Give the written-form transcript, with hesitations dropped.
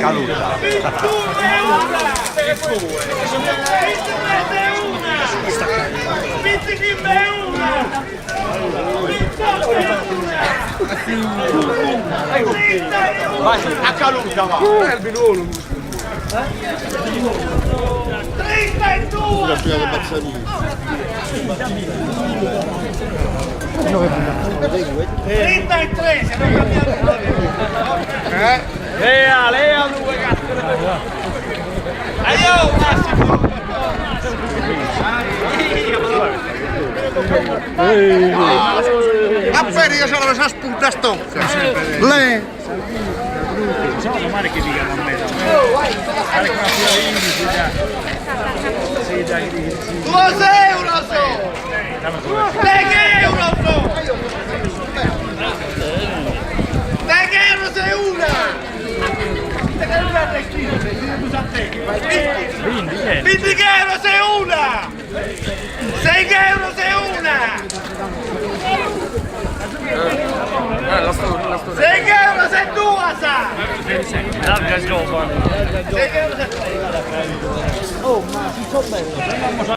Caluta. 21. Vai, a caluta va. 33, se non cambiamo. Lea due cazzo. Aiò, Massimo. Appena io sono la spunta stocca. Lei. Sono domani che dicono a me. Fare con una fila di indici già. Sì, dai. 2 euro so. 10 euro so. 10 euro sei una. 20 euro sei una. 6 euro sei una. 6 euro sei due, sa. Larga scopa. 6 euro sei due. Oh, ma si so bello.